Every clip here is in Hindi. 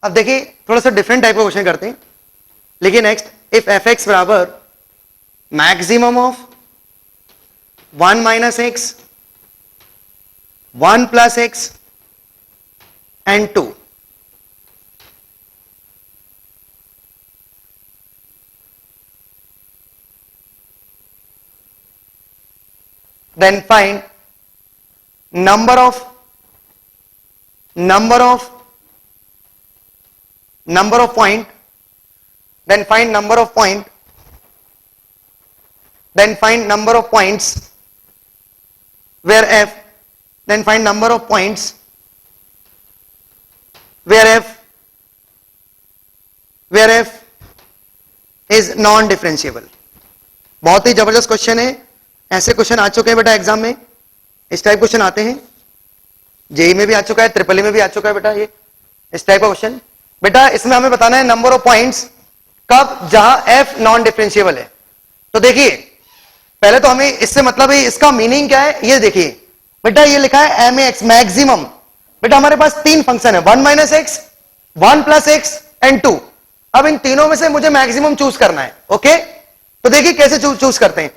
अब देखिए थोड़ा सा डिफरेंट टाइप का क्वेश्चन करते हैं, लेकिन नेक्स्ट, इफ एफ एक्स बराबर maximum of 1 minus x, 1 plus x and 2, then find number of point, then find number of point, then find number of points where f, then find number of points where f is non differentiable। बहुत ही जबरदस्त क्वेश्चन है, ऐसे क्वेश्चन आ चुके हैं बेटा एग्जाम में, इस टाइप क्वेश्चन आते हैं, जेई में भी आ चुका है, ट्रिपल ई में भी आ चुका है बेटा ये इस टाइप का क्वेश्चन। बेटा इसमें हमें बताना है नंबर ऑफ पॉइंट्स कब, जहां एफ नॉन डिफरेंशिएबल है। तो देखिए पहले तो हमें इससे मतलब है, इसका मीनिंग क्या है ये देखिए बेटा, ये लिखा है एम एक्स मैक्सिमम। बेटा हमारे पास तीन फंक्शन है, 1 minus x, 1 plus x and 2। अब इन तीनों में से मुझे मैक्सिमम चूज करना है। ओके, तो देखिए कैसे चूज करते हैं।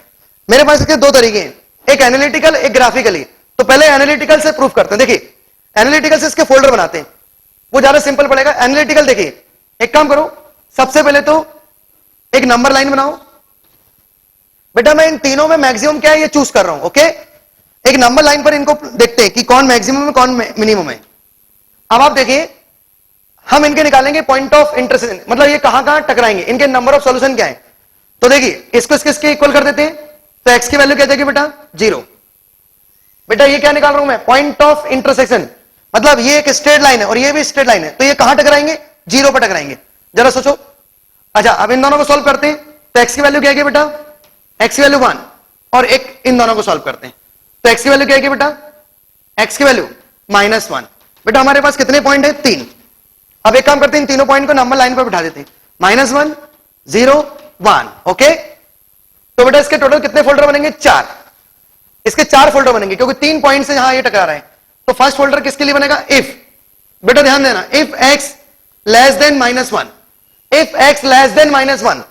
मेरे पास इसके दो तरीके हैं, एक एनालिटिकल एक ग्राफिकली। तो पहले एनालिटिकल से प्रूफ करते हैं। देखिए एनालिटिकल से इसके फोल्डर बनाते हैं, वो ज्यादा सिंपल पड़ेगा। एनालिटिकल देखिए, एक काम करो, सबसे पहले तो एक नंबर लाइन बनाओ। बेटा मैं इन तीनों में मैक्सिमम क्या है ये चूज कर रहा हूं। ओके, एक नंबर लाइन पर इनको देखते हैं कि कौन मैक्सिमम है कौन मिनिमम है। अब आप देखिए हम इनके निकालेंगे पॉइंट ऑफ इंटरसेक्शन, मतलब ये कहां कहां टकराएंगे, इनके नंबर ऑफ सॉल्यूशन क्या है। तो देखिए इसको इसके इक्वल कर देते हैं, तो x की वैल्यू क्या देगी बेटा 0। बेटा ये क्या निकाल रहा हूं मैं, पॉइंट ऑफ इंटरसेक्शन, मतलब ये एक स्ट्रेट लाइन है और ये भी स्ट्रेट लाइन है, तो ये कहां टकराएंगे, 0 पर टकराएंगे। जरा सोचो। अच्छा अब इन दोनों को सॉल्व करते हैं, तो x की वैल्यू क्या है बेटा, x की वैल्यू 1, और एक इन दोनों को सॉल्व करते हैं, तो x की वैल्यू क्या है बेटा, x की वैल्यू -1। बेटा हमारे पास कितने पॉइंट है, 3। अब एक काम करते हैं, इन तीनों पॉइंट को नंबर लाइन पर बिठा देते हैं, -1 0 1। ओके, तो बेटा इसके टोटल कितने फोल्डर बनेंगे, 4। इसके 4 फोल्डर बनेंगे क्योंकि 3 पॉइंट से यहां ये टकरा रहे हैं। तो फर्स्ट फोल्डर किसके लिए बनेगा, इफ। बेटा ध्यान देना, if x less than -1, if x less than -1।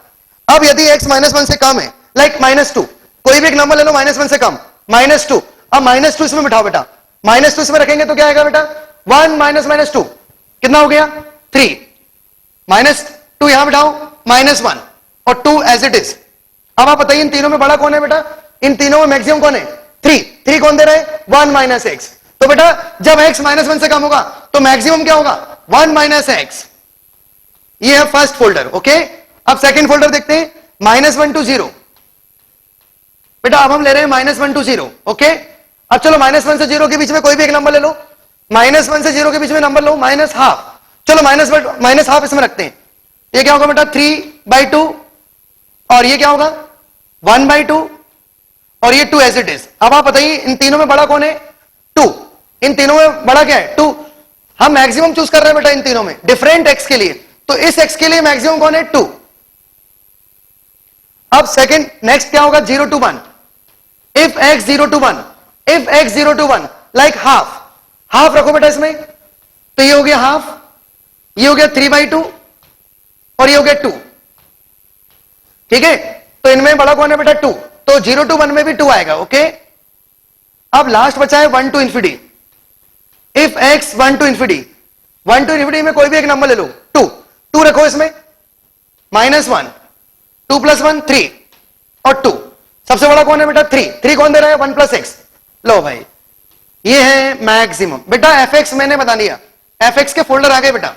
अब यदि x -1 से कम है, लाइक -2, कोई भी एक नंबर ले लो -1 से कम, -2। अब -2 इसमें बिठाओ बेटा, -2 इसमें रखेंगे तो क्या आएगा बेटा, 1 -2 कितना हो गया, 3। -2 यहां बिठाओ, -1 और 2 एज इट इज। अब आप बताइए इन तीनों में बड़ा कौन है बेटा, इन तीनों में मैक्सिमम कौन है, 3 कौन दे रहे हैं, 1 माइनस एक्स। तो बेटा जब x -1 से कम होगा तो मैक्सिमम क्या होगा, 1 माइनस एक्स। ये है फर्स्ट फोल्डर। ओके, अब सेकंड फोल्डर देखते हैं, -1 to 0। बेटा अब हम ले रहे हैं -1 to 0। ओके, अब चलो -1 से 0 के बीच में कोई भी एक नंबर ले लो, -1 से 0 के बीच में नंबर लो, -12। चलो -12 इसमें रखते हैं, ये क्या होगा बेटा 3/2, और ये क्या होगा 1/2, और ये 2 एज इट इज। अब आप बताइए इन तीनों में बड़ा कौन है, 2। इन तीनों में बड़ा क्या है, 2। हम मैक्सिमम चूज कर रहे हैं बेटा इन तीनों में, डिफरेंट x के लिए, तो इस x के लिए मैक्सिमम कौन है, 2। अब सेकंड नेक्स्ट क्या होगा, 0 to 1। If x 0 to 1, if x 0 to 1 like half रखो बेटा इसमें, तो ये हो गया हाफ, ये हो गया 3/2, और ये हो गया 2। ठीक है, तो इनमें बड़ा कौन है बेटा 2, तो 0 to 1 में भी 2 आएगा। ओके, अब लास्ट बचा है 1 to infinity। If x 1 to infinity, 1 to infinity में कोई भी एक नंबर ले लो, 2 रखो इसमें, -1, 2 + 1 3, और 2। सबसे बड़ा कौन है बेटा 3 कौन दे रहा है, 1 + x। लो भाई ये है मैक्सिमम। बेटा fx मैंने बता दिया, fx के फोल्डर आ गए बेटा।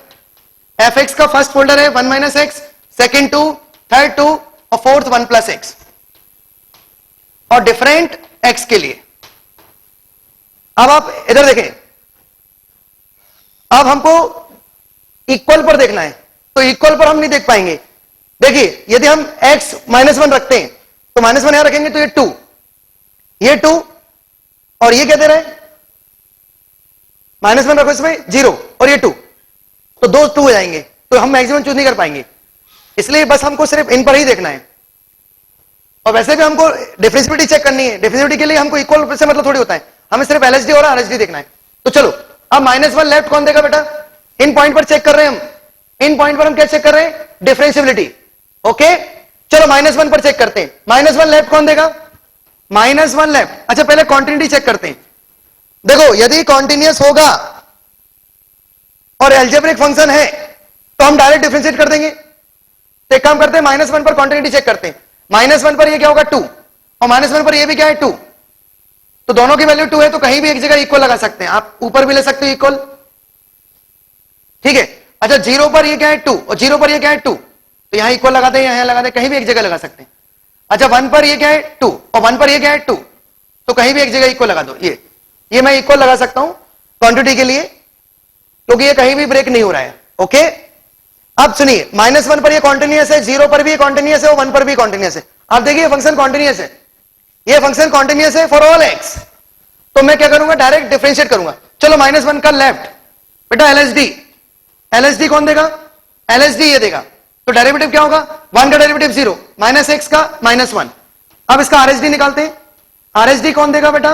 fx का फर्स्ट फोल्डर है 1 - x, सेकंड 2, थर्ड 2, और फोर्थ 1 + x, और डिफरेंट x के लिए। अब आप इधर देखें, अब हमको इक्वल पर देखना है, तो इक्वल पर हम नहीं देख पाएंगे। देखिए यदि हम x -1 रखते हैं तो -1 यहां रखेंगे तो ये 2, और ये क्या दे रहा है, -1 रखो इसमें 0, और ये 2, तो 2 हो जाएंगे, तो हम मैक्सिमम चूज नहीं कर पाएंगे। इसलिए बस हमको सिर्फ इन पर ही देखना है। और वैसे भी हमको डिफरेंशिएबिलिटी चेक करनी है, डिफरेंशिएबिलिटी के लिए हमको इक्वल से मतलब थोड़ी होता है, हमें सिर्फ LHD और RHD देखना है। तो चलो अब -1 लेफ्ट कौन देगा बेटा, इन पॉइंट पर चेक कर रहे हैं हम, इन पॉइंट पर हम क्या चेक कर रहे हैं? डिफरेंशियबिलिटी। ओके, चलो -1 पर चेक करते हैं। -1 लेफ्ट कौन देगा? -1 लेफ्ट। अच्छा, पहले कॉन्टिन्यूटी चेक करते हैं। देखो, यदि कॉन्टिन्यूअस होगा और एल्जेब्रिक फंक्शन है तो हम डायरेक्ट डिफरेंशिएट कर देंगे। तो एक काम करते हैं, -1 पर कॉन्टिन्यूटी चेक करते हैं। -1 पर ये क्या होगा? 2, और -1 पर ये भी क्या है? 2। तो दोनों की वैल्यू 2 है, तो कहीं भी एक जगह इक्वल लगा सकते हैं। आप ऊपर भी ले सकते हो इक्वल, ठीक है। अच्छा, 0 पर ये क्या है? 2, और 0 पर ये क्या है? 2, तो यहां इक्वल लगाते हैं, यहां लगाते हैं, कहीं भी एक जगह लगा सकते हैं। अच्छा, 1 पर ये क्या है? 2, और 1 पर ये क्या है? 2, तो कहीं भी एक जगह इक्वल लगा दो। ये मैं इक्वल लगा सकता हूं क्वांटिटी के लिए, क्योंकि ये कहीं भी ब्रेक नहीं हो रहा है। ओके, अब सुनिए, -1 पर ये कॉन्टिन्यूअस है, 0 पर भी कॉन्टिन्यूअस है, और 1 पर भी कॉन्टिन्यूअस है। आप देखिए फंक्शन कॉन्टिन्यूअस है, ये फंक्शन कॉन्टिन्यूअस है फॉर ऑल एक्स। तो मैं क्या करूंगा? डायरेक्ट डिफरेंशिएट करूंगा। चलो, -1 का लेफ्ट, बेटा एलएसडी कौन देगा? एलएसडी ये देगा। तो डेरिवेटिव क्या होगा? 1 का डेरिवेटिव 0, -x का -1। अब इसका आरएसडी निकालते हैं। आरएसडी कौन देगा बेटा?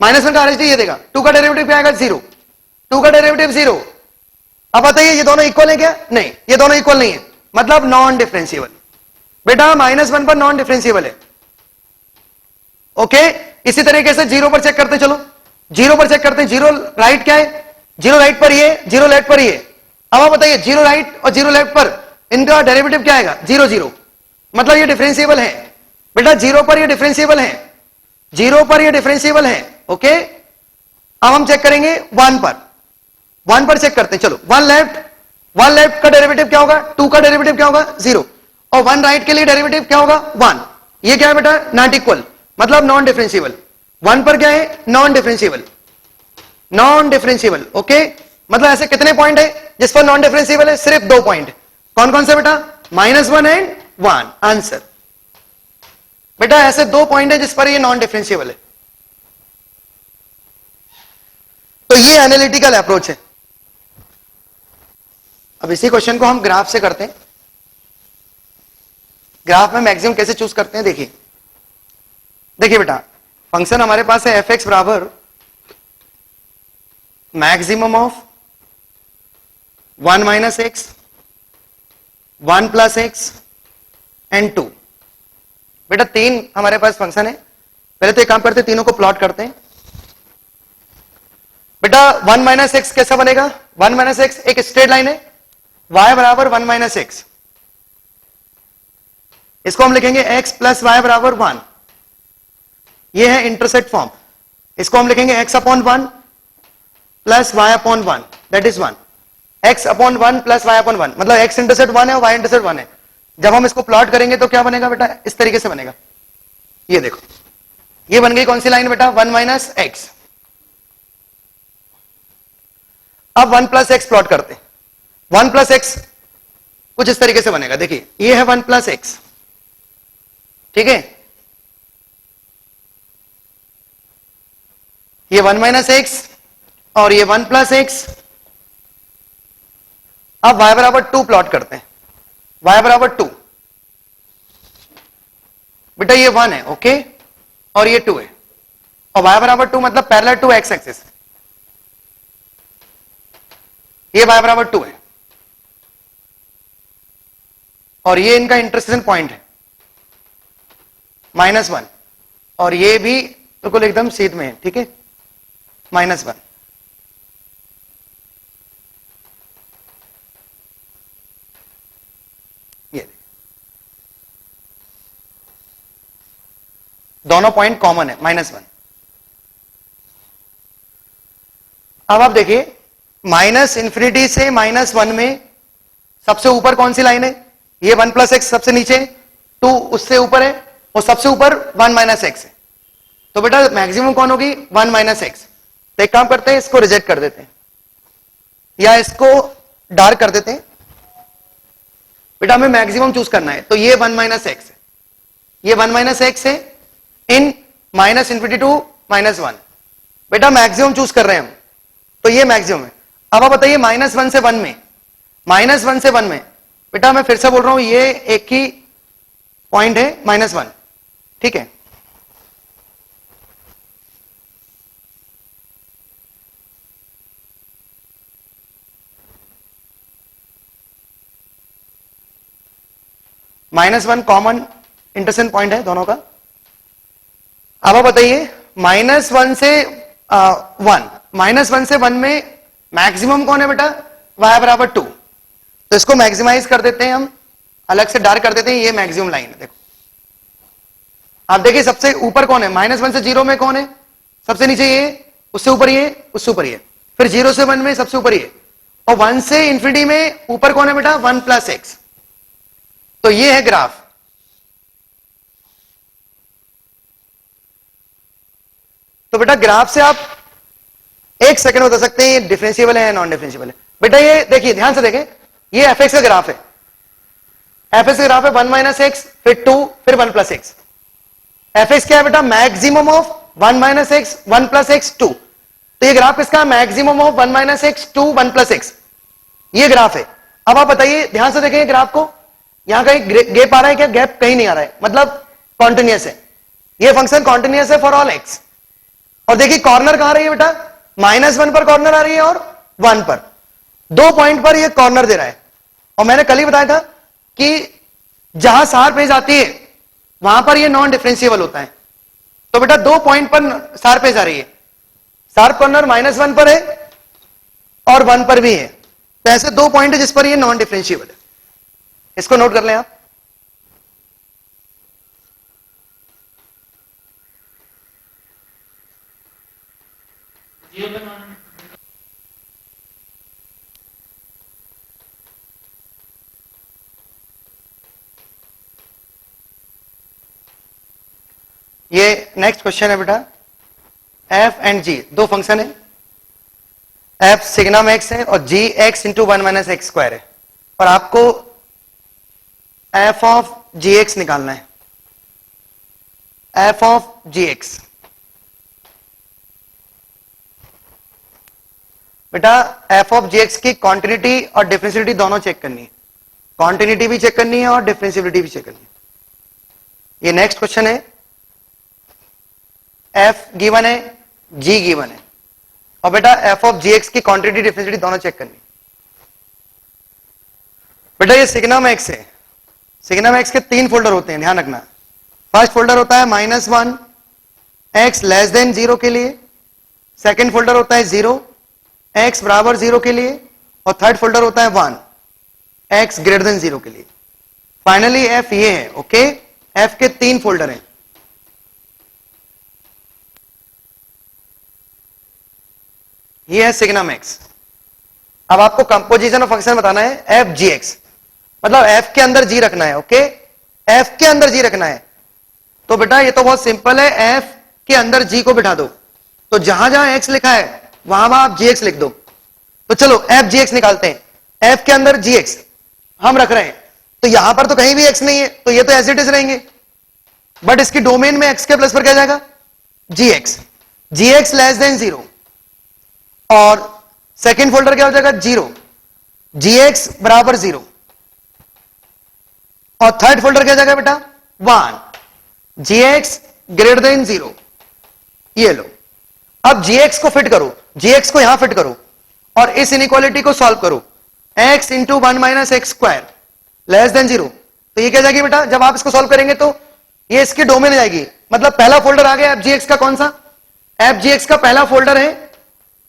-1 का आरएसडी ये देगा। 2 का डेरिवेटिव क्या आएगा? 0, 2 का डेरिवेटिव 0। अब बताइए, ये दोनों इक्वल है क्या? नहीं, ये दोनों इक्वल नहीं है, मतलब नॉन डिफरेंशिएबल। बेटा -1 पर नॉन डिफरेंशिएबल है। ओके, इसी तरीके से 0 पर चेक करते, चलो 0 पर चेक करते हैं। 0 राइट क्या है? 0 राइट पर ये, 0 लेफ्ट पर ये। अब आप बताइए, 0 राइट और 0 लेफ्ट पर इनका डेरिवेटिव क्या आएगा? 0 0, मतलब ये डिफरेंशिएबल है। बेटा 0 पर ये डिफरेंशिएबल है, 0 पर ये डिफरेंशिएबल है। ओके, अब हम चेक करेंगे 1 पर। 1 पर चेक करते हैं, चलो 1 लेफ्ट का डेरिवेटिव क्या होगा? 2 का डेरिवेटिव क्या होगा? 0, और 1 राइट के लिए डेरिवेटिव क्या होगा? 1। ये क्या है बेटा? नॉट इक्वल, मतलब नॉन डिफरेंशिएबल। 1 पर क्या है? Non differentiable, non differentiable. Okay, मतलब ऐसे कितने पॉइंट है जिस पर नॉन डिफरेंशिएबल है? सिर्फ 2 पॉइंट। कौन कौन से बेटा? -1 एंड 1। आंसर बेटा, ऐसे 2 पॉइंट है जिस पर ये नॉन डिफरेंशिएबल है। तो ये एनालिटिकल अप्रोच है। अब इसी क्वेश्चन को हम ग्राफ से करते हैं। ग्राफ में मैक्सिमम कैसे चूज करते हैं? देखिए बेटा, फंक्शन हमारे पास है f(x) बराबर maximum of 1 - x, 1 + x and 2। बेटा 3 हमारे पास फंक्शन है। पहले तो एक काम करते हैं, तीनों को प्लॉट करते हैं। बेटा 1 - x कैसा बनेगा? 1 - x एक स्ट्रेट लाइन है, y बराबर 1 - x। इसको हम लिखेंगे x + y बराबर 1। ये है इंटरसेक्ट फॉर्म। इसको हम लिखेंगे x/1 + y/1, that is 1। x/1 + y/1, मतलब x इंटरसेप्ट 1 है और y इंटरसेप्ट 1 है। जब हम इसको प्लॉट करेंगे तो क्या बनेगा बेटा? इस तरीके से बनेगा। ये देखो, ये बन गई कौन सी लाइन बेटा? 1 - x। अब 1 + x प्लॉट करते हैं। 1 + x कुछ इस तरीके से बनेगा। देखिए, ये है 1 + x, ठीक है। ये 1 - x और ये 1 + x। अब y बराबर 2 प्लॉट करते हैं। y बराबर 2, बेटा ये 1 है, ओके, और ये 2 है, और y बराबर 2 मतलब पैरेलल टू x एक्सिस। ये y बराबर 2 है, और ये इनका इंटरसेक्शन पॉइंट है -1, और ये भी बिल्कुल एकदम सीध में है, ठीक है, -1। ये दोनों पॉइंट कॉमन है, -1। अब आप देखिए, -∞ से -1 में सबसे ऊपर कौन सी लाइन है? ये 1 + x सबसे नीचे, 2 उससे ऊपर है, और सबसे ऊपर 1 - x है। तो बेटा मैक्सिमम कौन होगी? 1 - x। तो एक काम करते हैं, इसको रिजेक्ट कर देते हैं या इसको डार्क कर देते हैं। बेटा हमें मैक्सिमम चूज करना है, तो ये 1 - x है, ये 1 - x है इन -∞ टू -1। बेटा मैक्सिमम चूज कर रहे हैं हम, तो ये मैक्सिमम है। अब आप बताइए -1 से 1 में, -1 से 1 में, बेटा मैं फिर से बोल रहा हूं, ये एक ही पॉइंट है -1, ठीक है। -1 कॉमन इंटरसेक्शन पॉइंट है दोनों का। अब आप बताइए -1 से 1, -1 से 1 में मैक्सिमम कौन है बेटा? y बराबर 2। तो इसको मैक्सिमाइज कर देते हैं, हम अलग से डार्क कर देते हैं, ये मैक्सिमम लाइन है। देखो आप देखिए सबसे ऊपर कौन है? -1 से 0 में कौन है? सबसे नीचे ये, उससे ऊपर ये, उससे ऊपर ये, फिर 0 से 1 में सबसे ऊपर ये, और 1 से इंफिनिटी में ऊपर कौन है बेटा? 1 + x। तो ये है ग्राफ। तो बेटा ग्राफ से आप एक सेकंड बता सकते हैं ये डिफरेंशिएबल है या नॉन डिफरेंशिएबल है। बेटा ये देखिए, ध्यान से देखें, ये fx का ग्राफ है, fx का ग्राफ है 1 - x, फिर 2, फिर 1 + x। fx क्या है बेटा? Maximum of 1 - x, 1 + x, 2। तो ये ग्राफ किसका? Maximum of 1 - x, 2, 1 + x। ये ग्राफ है। अब आप बताइए, ध्यान से देखें ग्राफ को, यहां कहीं गैप आ रहा है क्या? गैप कहीं नहीं आ रहा है, मतलब कॉन्टिन्यूअस है। ये फंक्शन कॉन्टिन्यूअस है फॉर ऑल x। और देखिए कॉर्नर कहां रही है बेटा? -1 पर कॉर्नर आ रही है और 1 पर, 2 पॉइंट पर ये कॉर्नर दे रहा है। और मैंने कल ही बताया था कि जहां शार्प एज आती है वहां पर ये नॉन डिफरेंशिएबल होता है। तो बेटा 2 पॉइंट पर शार्प एज आ रही है, शार्प कॉर्नर -1 पर है और 1 पर भी है। तो ऐसे 2 पॉइंट है जिस पर ये नॉन डिफरेंशिएबल है। इसको नोट कर लें आप। ये नेक्स्ट क्वेश्चन है बेटा, f एंड g दो फंक्शन है, f सिग्नम x है और g x × 1 - x² है, और आपको f ऑफ gx निकालना है, f ऑफ gx। बेटा f ऑफ gx की कॉन्टिन्यूटी और डिफरेंशियलिटी दोनों चेक करनी है, कॉन्टिन्यूटी भी चेक करनी है और डिफरेंशियलिटी भी चेक करनी है। ये नेक्स्ट क्वेश्चन है, f गिवन है, g गिवन है, और बेटा f ऑफ gx की क्वांटिटी डिफरेंशियलिटी दोनों चेक करनी। बेटा ये सिग्नम x है, सिग्नम x के 3 फोल्डर होते हैं, ध्यान रखना। फर्स्ट फोल्डर होता है -1 x < 0 के लिए, सेकंड फोल्डर होता है 0 x = 0 के लिए, और थर्ड फोल्डर होता है 1 x > 0 के लिए। फाइनली f ये है। ओके, f के 3 फोल्डर हैं। ये है सिग्नम x। अब आपको कंपोजिशन ऑफ फंक्शन बताना है f gx, मतलब f के अंदर g रखना है। ओके, f के अंदर g रखना है। तो बेटा ये तो बहुत सिंपल है, f के अंदर g को बिठा दो, तो जहां जहां x लिखा है वहां वहां आप gx लिख दो। तो चलो f gx निकालते हैं। f के अंदर gx हम रख रहे हैं, तो यहां पर तो कहीं भी x नहीं है, तो ये तो एज इट इज रहेंगे, बट इसकी डोमेन में x के प्लस पर क्या जाएगा? gx, gx < 0, और सेकेंड फोल्डर क्या हो जाएगा? 0, gx = 0, और थर्ड फोल्डर क्या जाएगा बेटा? 1, gx > 0। ये लो, अब gx को फिट करो, gx को यहां फिट करो और इस इनइक्वालिटी को सॉल्व करो, x × 1 - x² < 0। तो ये क्या जाएगी बेटा? जब आप इसको सॉल्व करेंगे तो ये इसकी डोमेन जाएगी, मतलब पहला फोल्डर आ गया fgx का। कौन सा? fgx का पहला फोल्डर है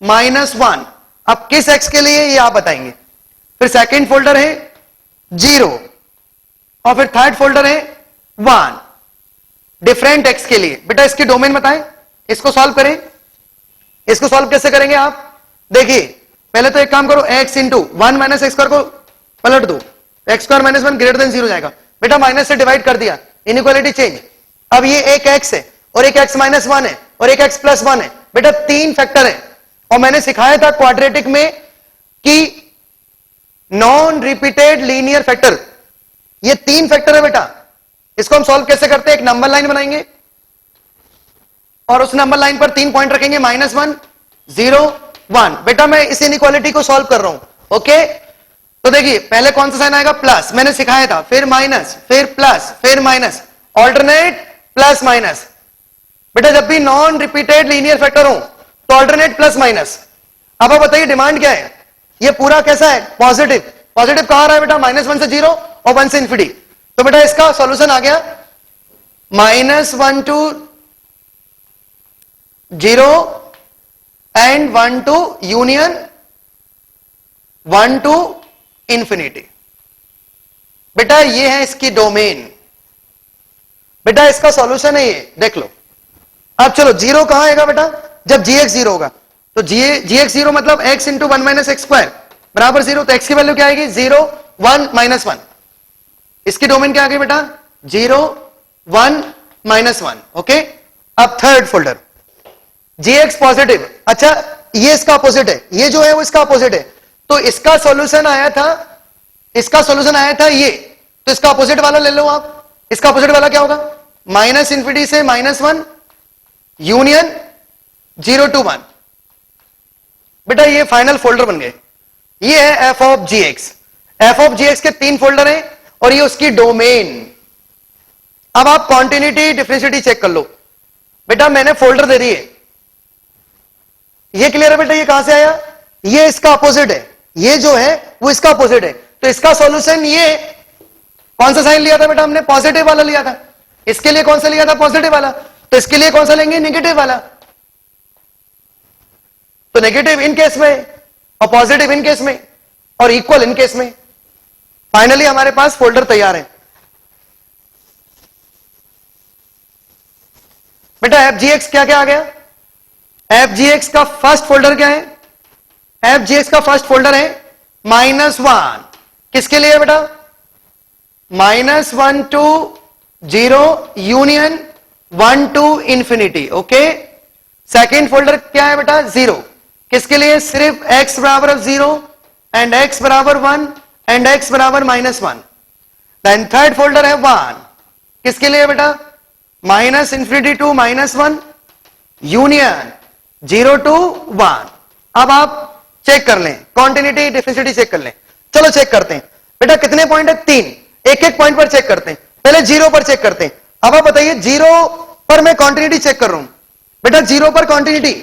-1। अब किस x के लिए ये आप बताएंगे। फिर सेकंड फोल्डर है 0, और फिर थर्ड फोल्डर है 1 डिफरेंट x के लिए। बेटा इसकी डोमेन बताएं, इसको सॉल्व करें। इसको सॉल्व कैसे करेंगे आप? देखिए पहले तो एक काम करो, x × 1 - x² को पलट दो, x² - 1 > 0 जाएगा। बेटा माइनस से डिवाइड कर दिया, इनइक्वालिटी चेंज। अब ये एक x है और एक x - 1 है और एक x + 1 है। बेटा 3 फैक्टर है, और मैंने सिखाया था क्वाड्रेटिक में कि नॉन रिपीटेड लीनियर फैक्टर, ये 3 फैक्टर है बेटा। इसको हम सॉल्व कैसे करते हैं? एक नंबर लाइन बनाएंगे और उस नंबर लाइन पर 3 पॉइंट रखेंगे, -1 0 1। बेटा मैं इस इनइक्वालिटी को सॉल्व कर रहा हूं। ओके, तो देखिए पहले कौन सा साइन आएगा? प्लस, मैंने सिखाया था, फिर माइनस, फिर प्लस, फिर माइनस, ऑल्टरनेट प्लस माइनस। बेटा जब भी नॉन रिपीटेड लीनियर फैक्टर हो तो ऑल्टरनेट प्लस माइनस। अब आप बताइए डिमांड क्या है? ये पूरा कैसा है? पॉजिटिव। पॉजिटिव कहां रहा है बेटा? -1 से 0 और 1 से इंफिनिटी। तो बेटा इसका सॉल्यूशन आ गया -1 to 0 and 1 to union 1 to infinity. बेटा ये है इसकी डोमेन, बेटा इसका सॉल्यूशन है ये, देख लो। अब चलो जीरो कहां आएगा बेटा, जब जी एक्स जीरो होगा, तो जी एक्स जीरो मतलब x into 1 minus x square बराबर 0, तो x की वैल्यू क्या आएगी 0 1 -1। इसकी डोमेन क्या आ गई बेटा 0 1 -1। ओके, अब थर्ड फोल्डर जी एक्स पॉजिटिव, अच्छा ये इसका अपोजिट है, ये जो है वो इसका अपोजिट है, तो इसका सॉल्यूशन आया था, इसका सॉल्यूशन आया था ये, तो इसका अपोजिट वाला ले लो आप। इसका अपोजिट वाला क्या होगा माइनस इंफिनिटी से -1 यूनियन 0 to 1। बेटा ये फाइनल फोल्डर बन गए, ये है F of G X. F of G X के 3 फोल्डर हैं और ये उसकी डोमेन। अब आप कॉन्टिन्यूटी डिफरेंशिएटी चेक कर लो। बेटा मैंने फोल्डर दे दी है, ये क्लियर है बेटा, ये कहां से आया, ये इसका अपोजिट है, ये जो है वो इसका अपोजिट है, तो इसका सॉल्यूशन ये कौन सा साइन लिया था बेटा हमने, पॉजिटिव वाला लिया था। इसके लिए कौन सा लिया था, पॉजिटिव वाला, तो इसके लिए कौन सा लेंगे, नेगेटिव वाला। तो नेगेटिव इन केस में और पॉजिटिव इन केस में और इक्वल इन केस में। फाइनली हमारे पास फोल्डर तैयार है। बेटा एफ जी एक्स क्या क्या आ गया, एफ जी एक्स का फर्स्ट फोल्डर क्या है, एफ जी एक्स का फर्स्ट फोल्डर है -1, किसके लिए बेटा -1 to 0 union 1 to infinity. Okay, second folder क्या है बेटा 0, किसके लिए, सिर्फ x बराबर 0 एंड x बराबर 1 एंड x बराबर -1। देन थर्ड फोल्डर है 1, किसके लिए बेटा -इंफिनिटी टू -1 यूनियन 0 to 1। अब आप चेक कर लें, कॉन्टिन्यूटी डिफरेंशिएटी चेक कर लें। चलो चेक करते हैं बेटा, कितने पॉइंट है 3, एक एक पॉइंट पर चेक करते हैं। पहले 0 पर चेक करते हैं। अब आप बताइए 0 पर मैं कॉन्टिन्यूटी चेक कर रहा हूं बेटा, 0 पर कॉन्टिन्यूटी,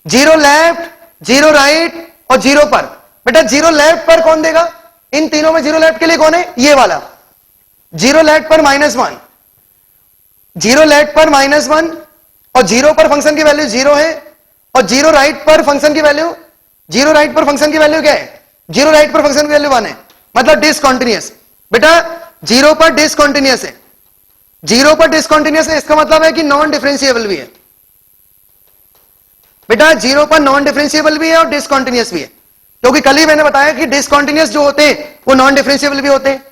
0 लेफ्ट 0 राइट और 0 पर। बेटा 0 लेफ्ट पर कौन देगा, इन तीनों में 0 लेफ्ट के लिए कौन है, ये वाला 0 लेफ्ट पर -1, 0 लेफ्ट पर -1 और 0 पर फंक्शन की वैल्यू 0 है, और 0 राइट पर फंक्शन की वैल्यू, 0 राइट पर फंक्शन की वैल्यू क्या है, 0 राइट पर फंक्शन की वैल्यू 1 है, मतलब डिसकंटीन्यूअस। बेटा 0 पर डिसकंटीन्यूअस है, 0 पर डिसकंटीन्यूअस है, इसका मतलब है कि नॉन डिफरेंशिएबल भी है। बेटा 0 पर नॉन डिफरेंशिएबल भी है और डिसकंटीन्यूअस भी है, क्योंकि कल ही मैंने बताया कि डिसकंटीन्यूअस जो होते हैं वो नॉन डिफरेंशिएबल भी होते हैं।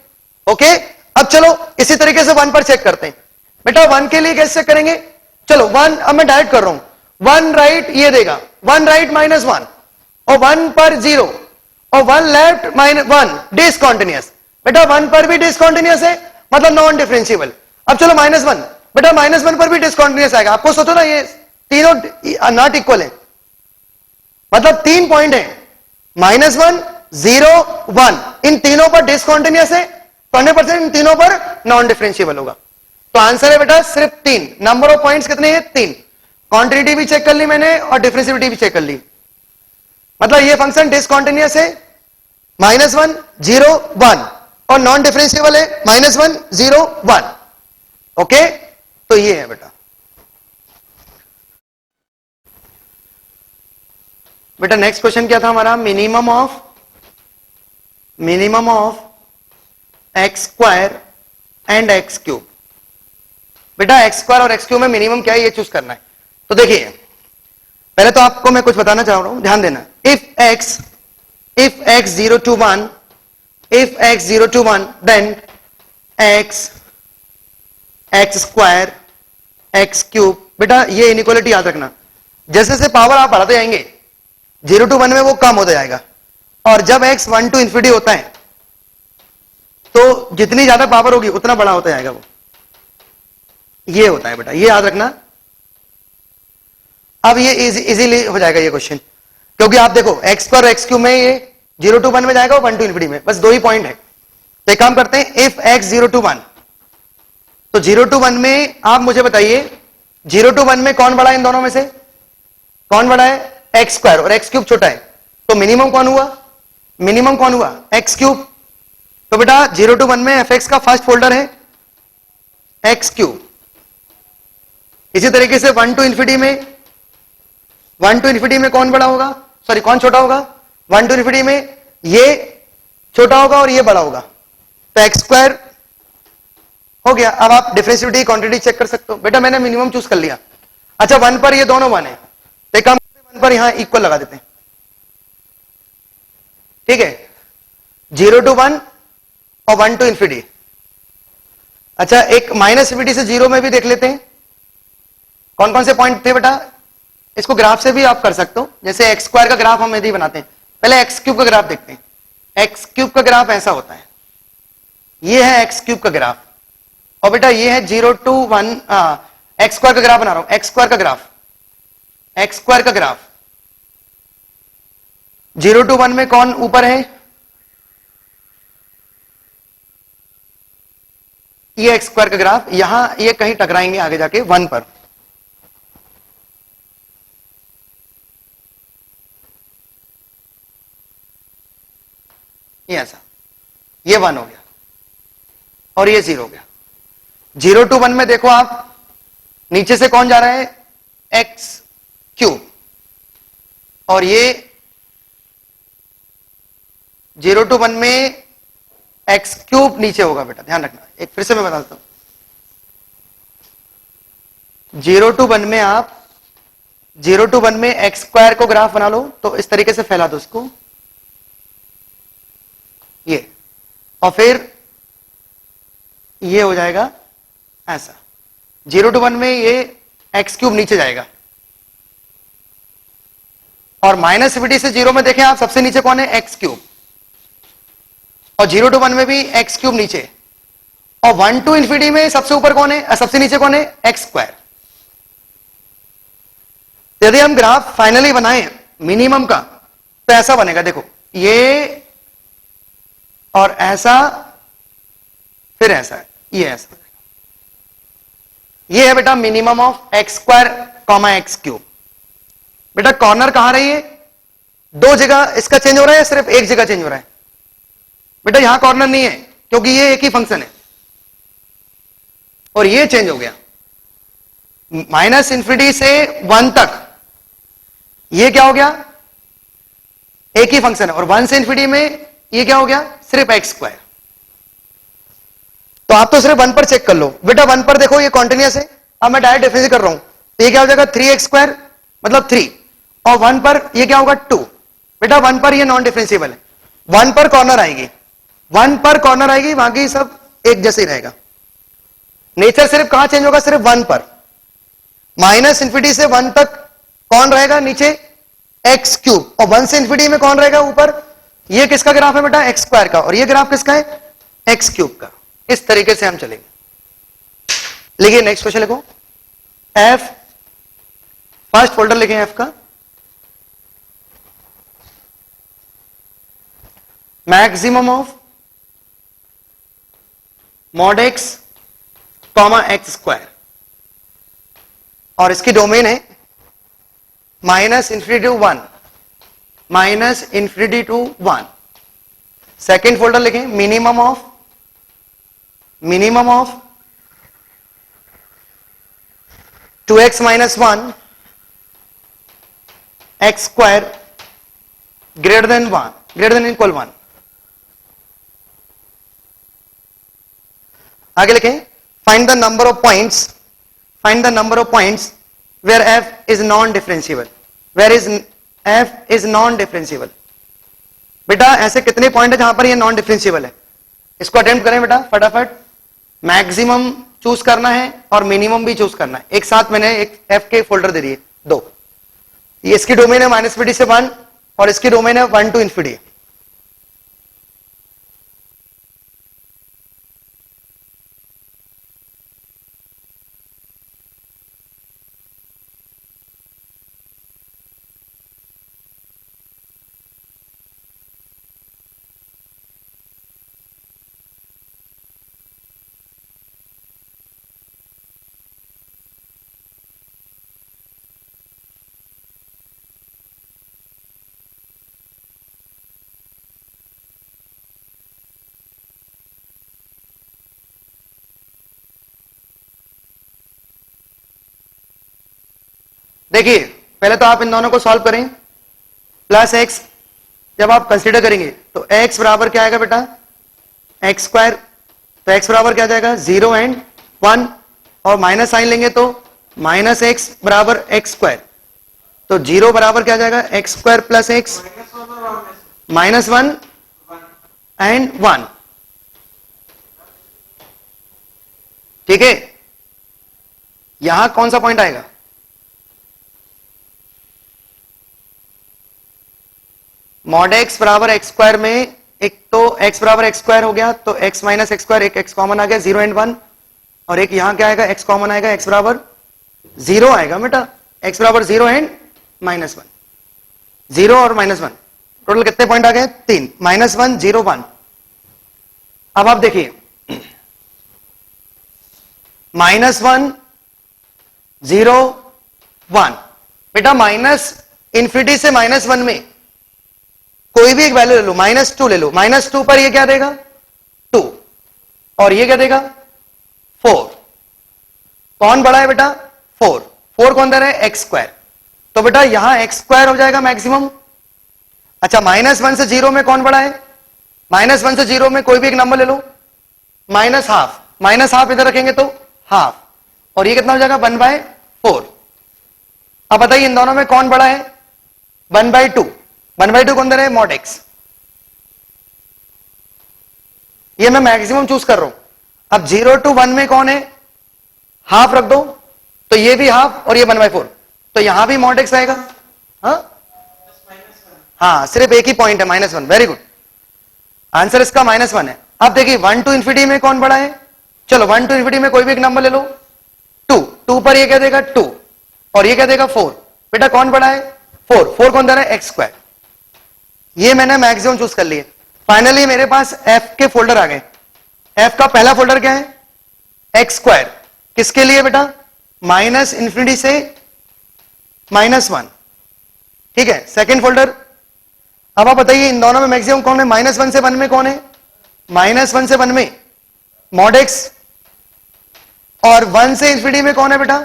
ओके, अब चलो इसी तरीके से 1 पर चेक करते हैं। बेटा 1 के लिए कैसे चेक करेंगे, चलो 1 अब मैं डायरेक्ट कर रहा हूं, 1 राइट ये देगा, 1 राइट -1 और 1 पर 0 और 1 लेफ्ट -1 डिसकंटीन्यूअस। बेटा 1 पर भी डिसकंटीन्यूअस है, मतलब नॉन डिफरेंशिएबल। अब चलो -1, बेटा -1 पर भी डिसकंटीन्यूअस आएगा। आपको सोचो ना, ये तीनों नॉट इक्वल है, मतलब 3 पॉइंट है, -1 0 1, इन तीनों पर डिसकंटीन्यूअस है, 100% इन तीनों पर नॉन डिफरेंशिएबल होगा। तो आंसर है बेटा सिर्फ 3। नंबर ऑफ पॉइंट्स कितने हैं, 3। कॉन्टिन्यूटी भी चेक कर ली मैंने और डिफरेंशिएबिलिटी भी चेक कर ली, मतलब ये फंक्शन डिसकंटीन्यूअस है -1 0 1 और नॉन डिफरेंशिएबल है -1 0 1। ओके, तो ये है बेटा। बेटा नेक्स्ट क्वेश्चन क्या था हमारा, minimum of x square and x cube. बेटा एक्स स्क्वायर और एक्स क्यूब में मिनिमम क्या है ये चूज करना है। तो देखिए पहले तो आपको मैं कुछ बताना चाह रहा हूं, ध्यान देना। If x 0 to 1, if x 0 to 1 then x square x cube. बेटा ये इनइक्वालिटी याद रखना, जैसे जैसे पावर आप बढ़ाते जाएंगे 0 to 1 में वो कम होता जाएगा, और जब x 1 to इंफिनिटी होता है तो जितनी ज्यादा पावर होगी उतना बड़ा होता जाएगा वो, ये होता है बेटा, ये याद रखना। अब ये इजीली हो जाएगा ये क्वेश्चन, क्योंकि आप देखो x स्क्वायर x क्यूब में ये 0 to 1 में जाएगा, 1 to इंफिनिटी में, बस 2 ही पॉइंट है। तो एक काम करते हैं, इफ x 0 to 1, तो 0 to 1 में आप मुझे बताइए 0 to 1 में कौन बड़ा है, इन दोनों में से कौन बड़ा है, एक्स स्क्वायर, और एक्स क्यूब छोटा है, तो मिनिमम कौन हुआ, मिनिमम कौन हुआ, एक्स क्यूब। तो बेटा 0 to 1 में एफ एक्स का फर्स्ट फोल्डर है एक्स क्यूब। इसी तरीके से 1 to infinity में कौन बड़ा होगा, सॉरी कौन छोटा होगा, 1 to infinity में ये छोटा होगा और ये बड़ा होगा, तो एक्स स्क्वायर हो गया। अब आप डिफरेंशिएबिलिटी क्वांटिटी चेक कर सकते हो। बेटा मैंने मिनिमम चूज कर लिया। अच्छा 1 पर ये दोनों 1 है, तो एक काम 1 पर यहां इक्वल लगा देते हैं, ठीक है, 0 to 1 और 1 to infinity। अच्छा एक माइनस इंफिनिटी से 0 में भी देख लेते हैं कौन कौन से पॉइंट थे बेटा। इसको ग्राफ से भी आप कर सकते हो, जैसे एक्स स्क्वायर का ग्राफ हम यदि बनाते हैं, पहले एक्स क्यूब का ग्राफ देखते हैं। एक्स क्यूब का ग्राफ ऐसा होता है, ये है एक्स क्यूब का ग्राफ, और बेटा ये है 0 to 1 एक्स स्क्वायर का ग्राफ बना रहा हूं, एक्स स्क्वायर का ग्राफ, एक्स स्क्वायर का ग्राफ 0 to 1 में कौन ऊपर है, ये एक्स स्क्वायर का ग्राफ, यहां ये कहीं टकराएंगे आगे जाके 1 पर। ये ऐसा, ये 1 हो गया और ये 0 हो गया। 0 to 1 में देखो आप नीचे से कौन जा रहा है, एक्स क्यूब, और ये 0 to 1 में एक्स क्यूब नीचे होगा बेटा, ध्यान रखना। एक फिर से मैं बता देता हूं, 0 to 1 में आप 0 to 1 में एक्स स्क्वायर को ग्राफ बना लो, तो इस तरीके से फैला दो इसको, ये, और फिर ये हो जाएगा ऐसा। 0 to 1 में ये एक्स क्यूब नीचे जाएगा, और माइनस इंफिनिटी से 0 में देखें आप, सबसे नीचे कौन है, एक्स क्यूब, और 0 to 1 में भी एक्स क्यूब नीचे, और 1 to infinity में सबसे ऊपर कौन है, सबसे नीचे कौन है, एक्स स्क्वायर। यदि हम ग्राफ फाइनली बनाए मिनिमम का, तो ऐसा बनेगा, देखो ये और ऐसा, फिर ऐसा, ये ऐसा, ये है बेटा minimum of x square comma x cube. बेटा कॉर्नर कहां रही है, दो जगह इसका चेंज हो रहा है, सिर्फ एक जगह चेंज हो रहा है। बेटा यहां कॉर्नर नहीं है, क्योंकि ये एक ही फंक्शन है, और ये चेंज हो गया माइनस इंफिनिटी से 1 तक, ये क्या हो गया, एक ही फंक्शन है, और 1 से इंफिनिटी में ये क्या हो गया, सिर्फ एक्स स्क्वायर। तो आप तो सिर्फ 1 पर चेक कर लो। बेटा 1 पर देखो ये कॉन्टिन्यूअस है, अब मैं डायरेक्ट डिफरेंशिएट कर रहा हूं, तो ये क्या हो जाएगा 3x स्क्वायर मतलब 3, और 1 पर ये क्या होगा 2। बेटा 1 पर ये नॉन डिफरेंशिएबल है, 1 पर कॉर्नर आएगी, 1 पर कॉर्नर आएगी, बाकी सब एक जैसे ही रहेगा। नेचर सिर्फ कहां चेंज होगा, सिर्फ 1 पर। माइनस इंफिनिटी से 1 तक कौन रहेगा नीचे, एक्स क्यूब, और 1 से इंफिनिटी में कौन रहेगा ऊपर। ये किसका ग्राफ है बेटा, एक्स स्क्वायर का, और ये ग्राफ किसका है, एक्स क्यूब का। इस तरीके से हम चलेंगे। लिखिए नेक्स्ट क्वेश्चन लिखो, एफ, फर्स्ट फोल्डर लिखें एफ का, maximum of mod X comma X square, और इसकी डोमेन है minus infinity to 1, minus infinity to 1। Second folder लिखें, minimum of 2x minus 1 x square greater than 1, greater than equal 1। आगे लिखें, find the number of points where f is non differentiable, where is f is non differentiable। बेटा ऐसे कितने पॉइंट है जहां पर ये नॉन डिफरेंशिएबल है, इसको अटेम्प्ट करें बेटा फटाफट। मैक्सिमम चूज करना है और मिनिमम भी चूज करना है, एक साथ मैंने एक एफ के फोल्डर दे दिए दो। ये इसकी डोमेन है माइनस इंफिनिटी से 1, और इसकी डोमेन है 1 to infinity। देखिए पहले तो आप इन दोनों को सॉल्व करें, प्लस एक्स जब आप कंसीडर करेंगे तो x बराबर क्या आएगा बेटा, एक्स स्क्वायर, तो x बराबर क्या जाएगा 0 एंड 1, और माइनस साइन लेंगे तो माइनस एक्स बराबर एक्स स्क्वायर, तो 0 बराबर क्या जाएगा x square plus x, minus 1 and 1, ठीक है। यहां कौन सा पॉइंट आएगा, मॉड एक्स बराबर एक्स स्क्वायर में एक तो x बराबर एक्स स्क्वायर हो गया, तो x माइनस एक्स स्क्वायर, एक x कॉमन आ गया 0 एंड 1, और एक यहां क्या आएगा x कॉमन आएगा, x बराबर 0 आएगा बेटा, x बराबर 0 एंड माइनस 1, 0 और माइनस 1, टोटल कितने पॉइंट आ गए 3, माइनस 1 0 1। अब आप देखिए माइनस 1 0 1, बेटा माइनस इंफिनिटी से माइनस 1 में कोई भी एक वैल्यू ले लो, माइनस 2 ले लो, माइनस 2 पर ये क्या देगा 2, और ये क्या देगा 4, कौन बड़ा है बेटा 4, 4 कौन दे रहा है एक्स स्क्वायर, तो बेटा यहां एक्स स्क्वायर हो जाएगा मैक्सिमम। अच्छा माइनस 1 से 0 में कौन बड़ा है, माइनस 1 से 0 में कोई भी एक नंबर ले लो, माइनस हाफ, माइनस हाफ इधर रखेंगे तो हाफ, और ये कितना हो जाएगा 1/4। अब बताइए इन दोनों में कौन बड़ा है 1/2, 1/2 कौन दे रहा है मॉड एक्स, ये मैं मैक्सिमम चूज कर रहा हूं। अब 0 to 1 में कौन है, हाफ रख दो, तो ये भी हाफ और ये 1/4, तो यहां भी मॉड एक्स आएगा। हाँ सिर्फ एक ही पॉइंट है -1, वेरी गुड, आंसर इसका -1 है। अब देखिए 1 to इंफिनिटी में कौन बड़ा है, चलो 1 to इंफिनिटी में कोई भी एक नंबर ले लो, 2 पर ये क्या देगा 2, और ये क्या देगा 4, बेटा कौन बड़ा है 4 कौन दे रहा है एक्स स्क्वायर, ये मैंने मैक्सिमम चूज कर लिए। फाइनली मेरे पास एफ के फोल्डर आ गए। एफ का पहला फोल्डर क्या है एक्स स्क्वायर, किसके लिए बेटा माइनस इंफिनिटी से -1, ठीक है। सेकेंड फोल्डर, अब आप बताइए इन दोनों में मैक्सिमम कौन है, -1 से 1 में कौन है, -1 से 1 में मॉड एक्स, और 1 से इंफिनिटी में कौन है बेटा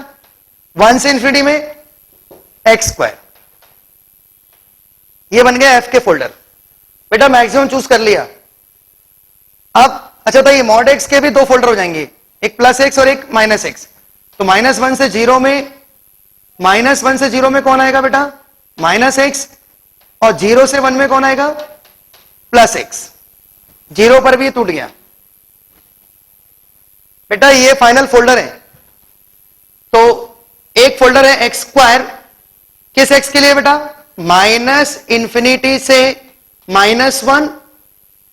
1 से इंफिनिटी में एक्स स्क्वायर, ये बन गया एफ के फोल्डर, बेटा मैक्सिमम चूज कर लिया। अब अच्छा तो ये मॉड एक्स के भी दो फोल्डर हो जाएंगे, एक +x और एक -x, तो -1 से 0 में, -1 से 0 में कौन आएगा बेटा -x, और 0 से 1 में कौन आएगा +x, 0 पर भी टूट गया बेटा, ये फाइनल फोल्डर है। तो एक फोल्डर है एक्स स्क्वायर, किस x के लिए बेटा -इंफिनिटी से -1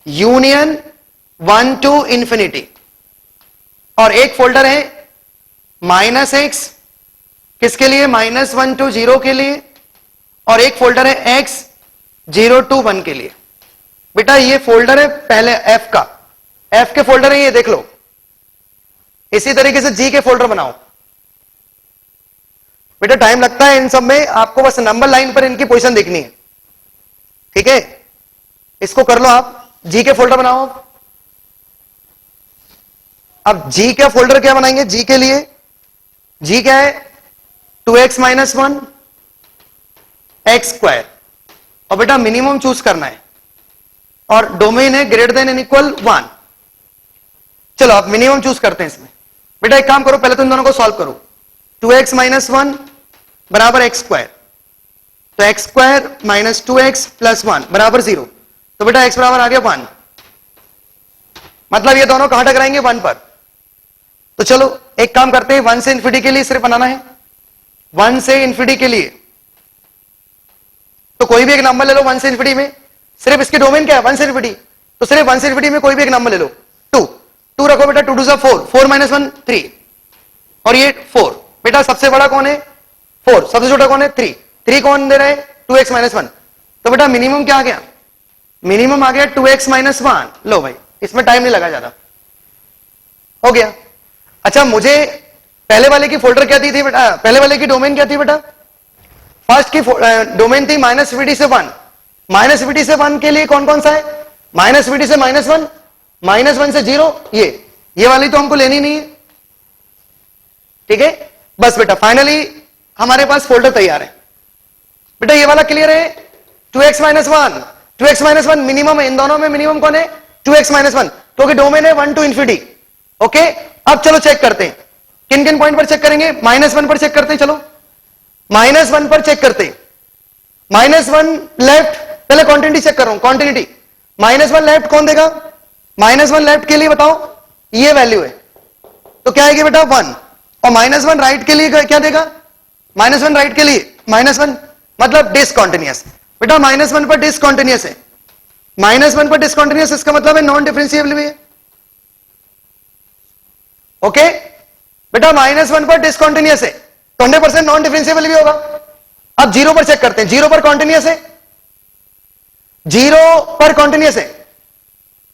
यूनियन 1 to इंफिनिटी, और एक फोल्डर है -x, किसके लिए -1 to 0 के लिए, और एक फोल्डर है x 0 to 1 के लिए। बेटा ये फोल्डर है पहले f का, f के फोल्डर है ये देख लो। इसी तरीके से g के फोल्डर बनाओ, बेटा टाइम लगता है इन सब में, आपको बस नंबर लाइन पर इनकी पोजीशन देखनी है, ठीक है। इसको कर लो आप, जी के फोल्डर बनाओ। अब जी का फोल्डर क्या बनाएंगे, जी के लिए जी क्या है 2x - 1 एक्स स्क्वायर, और बेटा मिनिमम चूज करना है, और डोमेन है >= 1। चलो आप मिनिमम चूज करते हैं इसमें। बेटा एक काम करो, पहले तो इन दोनों को सॉल्व करो, 2x - 1 बराबर एक्स स्क्वायर, तो एक्स स्क्वायर -2x + 1 बराबर 0, तो बेटा x बराबर आ गया 1, मतलब ये दोनों कहां टकराएंगे 1 पर। तो चलो एक काम करते हैं, 1 से इंफिनिटी के लिए सिर्फ बनाना है, 1 से इंफिनिटी के लिए तो कोई भी एक नंबर ले लो 1 से इंफिनिटी में, सिर्फ इसकी डोमेन क्या है 1 से इंफिनिटी, तो सिर्फ 1 से इंफिनिटी में कोई भी एक नंबर ले लो, 2 रखो बेटा, 2 2 4, 4 - 1 3, और ये 4, बेटा सबसे बड़ा कौन है 4, सबसे छोटा कौन है 3 कौन दे रहा है 2x - 1, तो बेटा मिनिमम क्या आ गया, मिनिमम आ गया 2x - 1। लो भाई इसमें टाइम नहीं लगा ज्यादा, हो गया। अच्छा मुझे पहले वाले की फोल्डर क्या थी बेटा, पहले वाले की डोमेन क्या थी बेटा, फर्स्ट की डोमेन थी -इंफिनिटी से 1, -इंफिनिटी से 1 के लिए कौन कौन सा है, -इंफिनिटी से -1, -1 से 0, ये वाली तो हमको लेनी नहीं है, ठीक है। बस बेटा फाइनली हमारे पास फोल्डर तैयार है बेटा, ये वाला क्लियर है, 2x minus one, 2x minus one minimum है, इन दोनों में मिनिमम कौन है, 2x माइनस वन, क्योंकि डोमेन है 1 to infinity। ओके, अब चलो चेक करते हैं, किन किन पॉइंट पर चेक करेंगे, -1 पर चेक करते हैं, चलो -1 पर चेक करते हैं, -1 लेफ्ट, पहले कॉन्टिन्यूटी चेक कर रहा हूं, कॉन्टिन्यूटी, -1 लेफ्ट कौन देगा, -1 लेफ्ट के लिए बताओ, ये वैल्यू है, तो क्या आएगी बेटा 1, और -1 राइट के लिए क्या देगा, -1 राइट के लिए, -1 मतलब डिसकॉन्टिन्यूअस, बेटा -1 पर डिसकॉन्टिन्यूअस है, -1 पर डिसकॉन्टिन्यूअस, इसका मतलब है नॉन डिफरेंशिएबल भी है। ओके बेटा, -1 पर डिसकॉन्टिन्यूअस है तो 100% नॉन डिफरेंशिएबल भी होगा। अब 0 पर चेक करते हैं, 0 पर कॉन्टिन्यूअस है, 0 पर कॉन्टिन्यूअस है,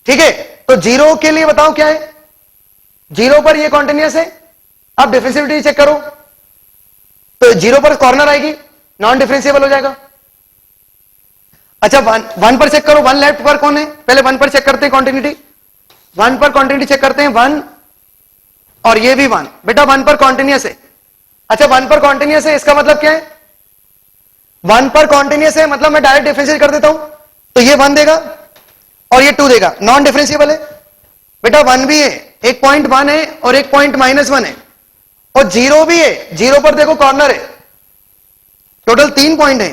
ठीक है, तो 0 के लिए बताओ क्या है, 0 पर ये कॉन्टिन्यूअस है, अब डिफरेंशिएबिलिटी चेक करो, तो 0 पर कॉर्नर आएगी, नॉन डिफरेंशिएबल हो जाएगा। अच्छा 1 पर चेक करो, 1 लेफ्ट पर कौन है, पहले 1 पर चेक करते हैं कॉन्टिन्यूटी, 1 पर कॉन्टिन्यूटी चेक करते हैं, 1 और ये भी 1, बेटा 1 पर कॉन्टिन्यूअस है। अच्छा 1 पर कॉन्टिन्यूअस है, इसका मतलब क्या है, 1 पर कॉन्टिन्यूअस है मतलब मैं डायरेक्ट डिफरेंशिएट कर देता हूं, तो ये 1 देगा और ये 2 देगा, नॉन डिफरेंशिएबल है बेटा, 1 भी है, एक पॉइंट 1 है और एक पॉइंट -1 है, और 0 भी है, 0 पर देखो कॉर्नर है, टोटल 3 पॉइंट है,